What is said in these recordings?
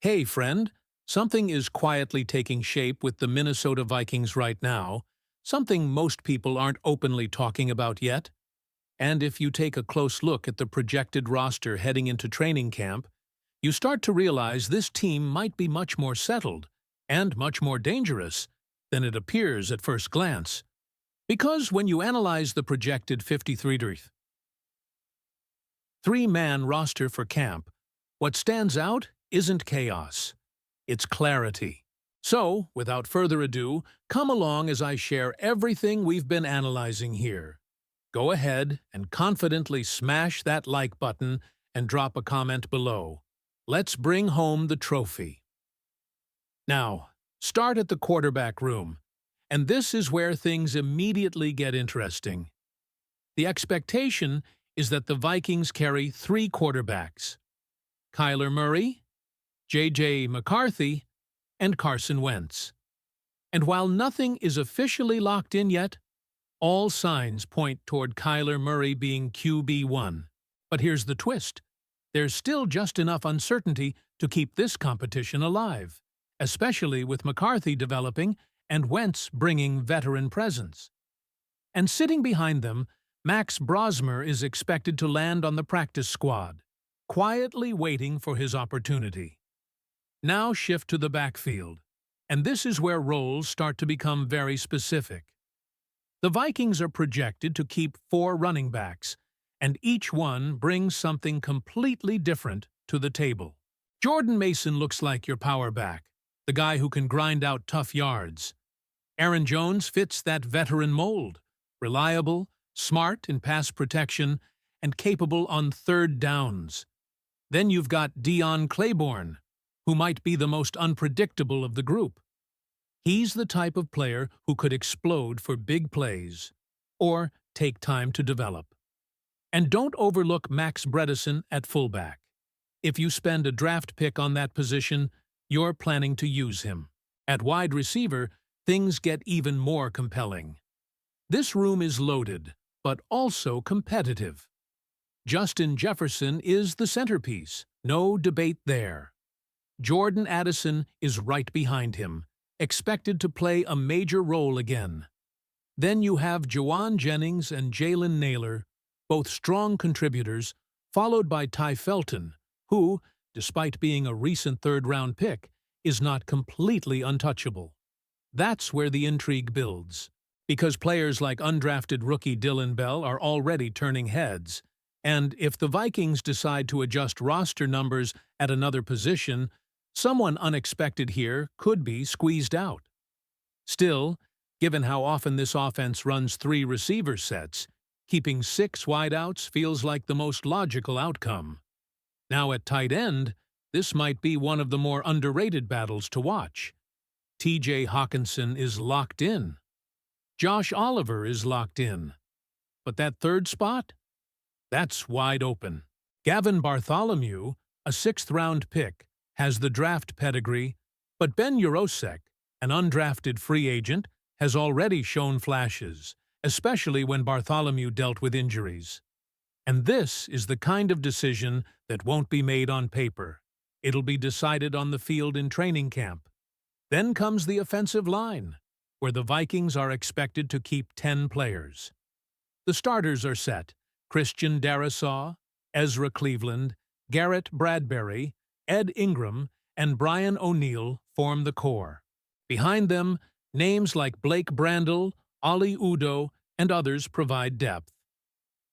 Hey, friend, something is quietly taking shape with the Minnesota Vikings right now, something most people aren't openly talking about yet. And if you take a close look at the projected roster heading into training camp, you start to realize this team might be much more settled and much more dangerous than it appears at first glance. Because when you analyze the projected 53-man roster for camp, what stands out isn't chaos. It's clarity. So, without further ado, come along as I share everything we've been analyzing here. Go ahead and confidently smash that like button and drop a comment below. Let's bring home the trophy. Now, start at the quarterback room. And this is where things immediately get interesting. The expectation is that the Vikings carry three quarterbacks: Kyler Murray, J.J. McCarthy, and Carson Wentz. And while nothing is officially locked in yet, all signs point toward Kyler Murray being QB1. But here's the twist. There's still just enough uncertainty to keep this competition alive, especially with McCarthy developing and Wentz bringing veteran presence. And sitting behind them, Max Brosmer is expected to land on the practice squad, quietly waiting for his opportunity. Now shift to the backfield, and this is where roles start to become very specific. The Vikings are projected to keep 4 running backs, and each one brings something completely different to the table. Jordan Mason looks like your power back, the guy who can grind out tough yards. Aaron Jones fits that veteran mold, reliable, smart in pass protection, and capable on third downs. Then you've got Deion Claiborne, who might be the most unpredictable of the group. He's the type of player who could explode for big plays, or take time to develop. And don't overlook Max Bredesen at fullback. If you spend a draft pick on that position, you're planning to use him. At wide receiver, things get even more compelling. This room is loaded, but also competitive. Justin Jefferson is the centerpiece, no debate there. Jordan Addison is right behind him, expected to play a major role again. Then you have Jawan Jennings and Jalen Nailor, both strong contributors, followed by Ty Felton, who, despite being a recent third-round pick, is not completely untouchable. That's where the intrigue builds, because players like undrafted rookie Dillon Bell are already turning heads, and if the Vikings decide to adjust roster numbers at another position, someone unexpected here could be squeezed out. Still, given how often this offense runs 3 receiver sets, keeping 6 wideouts feels like the most logical outcome. Now at tight end, this might be one of the more underrated battles to watch. T.J. Hawkinson is locked in. Josh Oliver is locked in. But that third spot? That's wide open. Gavin Bartholomew, a 6th-round pick, has the draft pedigree, but Ben Yurosek, an undrafted free agent, has already shown flashes, especially when Bartholomew dealt with injuries. And this is the kind of decision that won't be made on paper. It'll be decided on the field in training camp. Then comes the offensive line, where the Vikings are expected to keep 10 players. The starters are set: Christian Darrisaw, Ezra Cleveland, Garrett Bradbury, Ed Ingram, and Brian O'Neill form the core. Behind them, names like Blake Brandel, Ali Udoh, and others provide depth.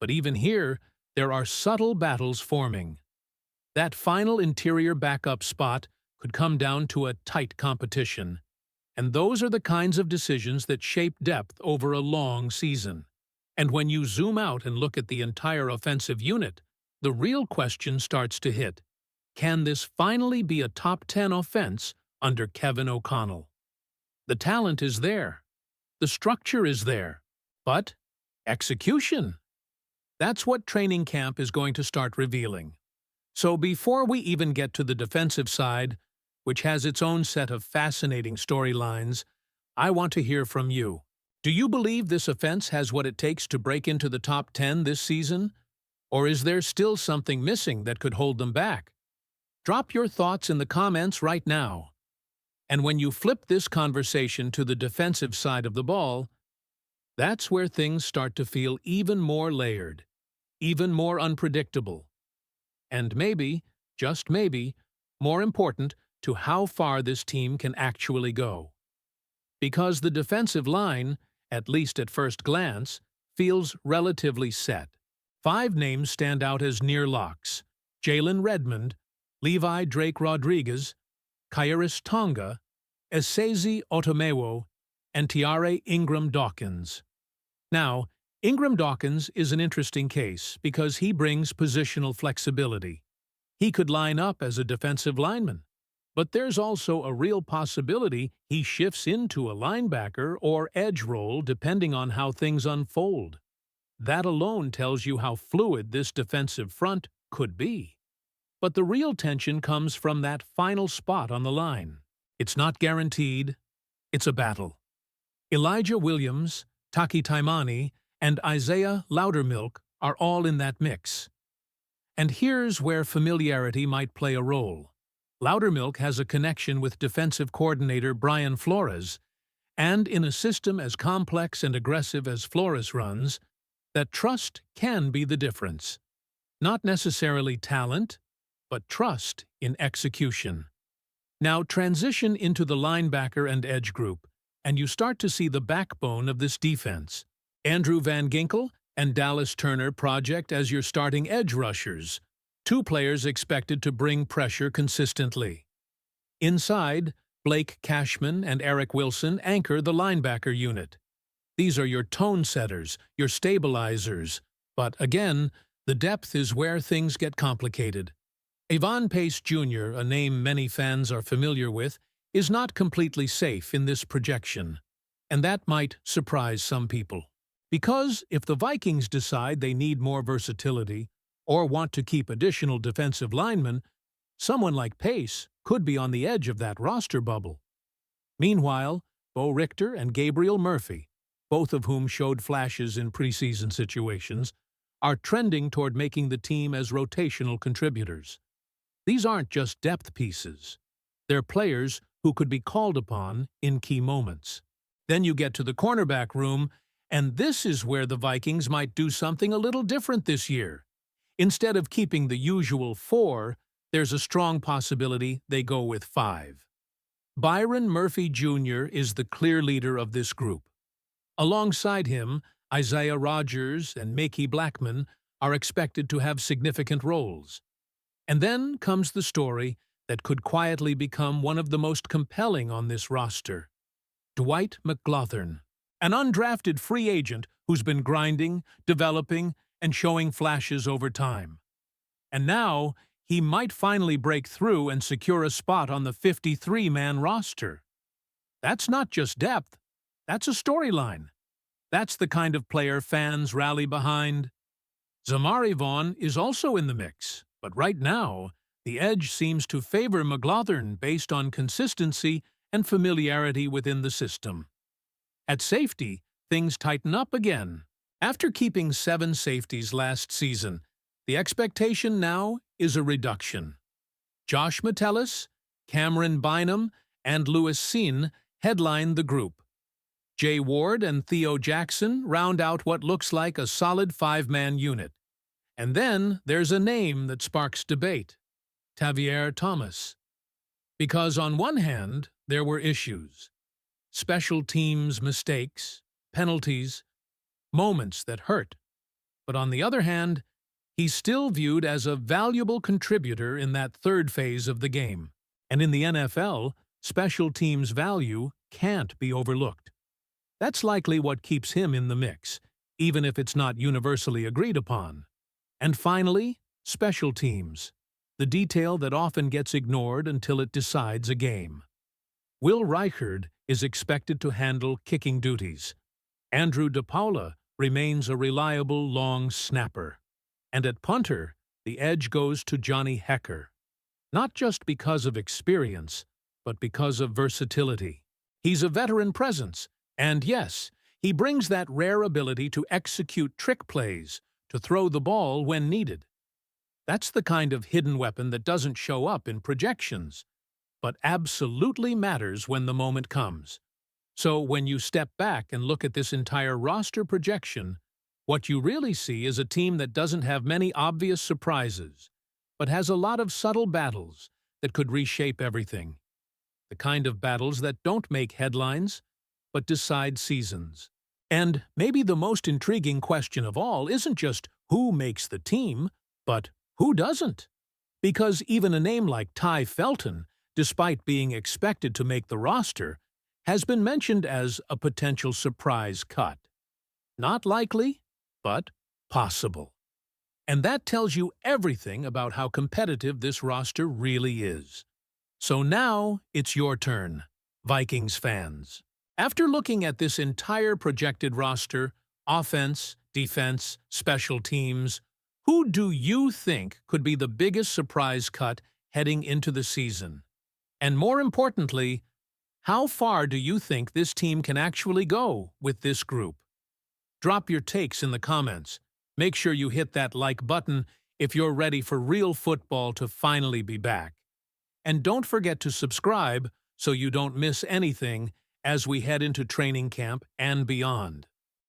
But even here, there are subtle battles forming. That final interior backup spot could come down to a tight competition, and those are the kinds of decisions that shape depth over a long season. And when you zoom out and look at the entire offensive unit, the real question starts to hit. Can this finally be a top 10 offense under Kevin O'Connell? The talent is there. The structure is there. But execution? That's what training camp is going to start revealing. So before we even get to the defensive side, which has its own set of fascinating storylines, I want to hear from you. Do you believe this offense has what it takes to break into the top 10 this season? Or is there still something missing that could hold them back? Drop your thoughts in the comments right now. And when you flip this conversation to the defensive side of the ball, that's where things start to feel even more layered, even more unpredictable, and maybe, just maybe, more important to how far this team can actually go. Because the defensive line, at least at first glance, feels relatively set. 5 names stand out as near locks: Jalen Redmond, Levi Drake Rodriguez, Khyiris Tonga, Esezi Otomewo, and Tiare Ingram Dawkins. Now, Ingram Dawkins is an interesting case because he brings positional flexibility. He could line up as a defensive lineman, but there's also a real possibility he shifts into a linebacker or edge role depending on how things unfold. That alone tells you how fluid this defensive front could be. But the real tension comes from that final spot on the line. It's not guaranteed. It's a battle. Elijah Williams, Taki Taimani, and Isaiah Loudermilk are all in that mix. And here's where familiarity might play a role. Loudermilk has a connection with defensive coordinator Brian Flores, and in a system as complex and aggressive as Flores runs, that trust can be the difference. Not necessarily talent, but trust in execution. Now transition into the linebacker and edge group, and you start to see the backbone of this defense. Andrew Van Ginkel and Dallas Turner project as your starting edge rushers, 2 players expected to bring pressure consistently. Inside, Blake Cashman and Eric Wilson anchor the linebacker unit. These are your tone setters, your stabilizers, but again, the depth is where things get complicated. Avon Pace Jr., a name many fans are familiar with, is not completely safe in this projection, and that might surprise some people. Because if the Vikings decide they need more versatility or want to keep additional defensive linemen, someone like Pace could be on the edge of that roster bubble. Meanwhile, Bo Richter and Gabriel Murphy, both of whom showed flashes in preseason situations, are trending toward making the team as rotational contributors. These aren't just depth pieces. They're players who could be called upon in key moments. Then you get to the cornerback room, and this is where the Vikings might do something a little different this year. Instead of keeping the usual 4, there's a strong possibility they go with 5. Byron Murphy Jr. is the clear leader of this group. Alongside him, Isaiah Rodgers and Makey Blackman are expected to have significant roles. And then comes the story that could quietly become one of the most compelling on this roster: Dwight McGlothern, an undrafted free agent who's been grinding, developing, and showing flashes over time. And now, he might finally break through and secure a spot on the 53-man roster. That's not just depth, that's a storyline. That's the kind of player fans rally behind. Zamari Vaughn is also in the mix, but right now, the edge seems to favor McGlothern based on consistency and familiarity within the system. At safety, things tighten up again. After keeping 7 safeties last season, the expectation now is a reduction. Josh Metellus, Cameron Bynum, and Louis Seen headline the group. Jay Ward and Theo Jackson round out what looks like a solid 5-man unit. And then there's a name that sparks debate: Tavier Thomas. Because on one hand, there were issues. Special teams mistakes, penalties, moments that hurt. But on the other hand, he's still viewed as a valuable contributor in that third phase of the game. And in the NFL, special teams' value can't be overlooked. That's likely what keeps him in the mix, even if it's not universally agreed upon. And finally, special teams, the detail that often gets ignored until it decides a game. Will Reichard is expected to handle kicking duties. Andrew DePaula remains a reliable long snapper. And at punter, the edge goes to Johnny Hecker. Not just because of experience, but because of versatility. He's a veteran presence, and yes, he brings that rare ability to execute trick plays, to throw the ball when needed. That's the kind of hidden weapon that doesn't show up in projections, but absolutely matters when the moment comes. So when you step back and look at this entire roster projection, what you really see is a team that doesn't have many obvious surprises, but has a lot of subtle battles that could reshape everything. The kind of battles that don't make headlines, but decide seasons. And maybe the most intriguing question of all isn't just who makes the team, but who doesn't? Because even a name like Ty Felton, despite being expected to make the roster, has been mentioned as a potential surprise cut. Not likely, but possible. And that tells you everything about how competitive this roster really is. So now it's your turn, Vikings fans. After looking at this entire projected roster, offense, defense, special teams, who do you think could be the biggest surprise cut heading into the season? And more importantly, how far do you think this team can actually go with this group? Drop your takes in the comments. Make sure you hit that like button if you're ready for real football to finally be back. And don't forget to subscribe so you don't miss anything as we head into training camp and beyond.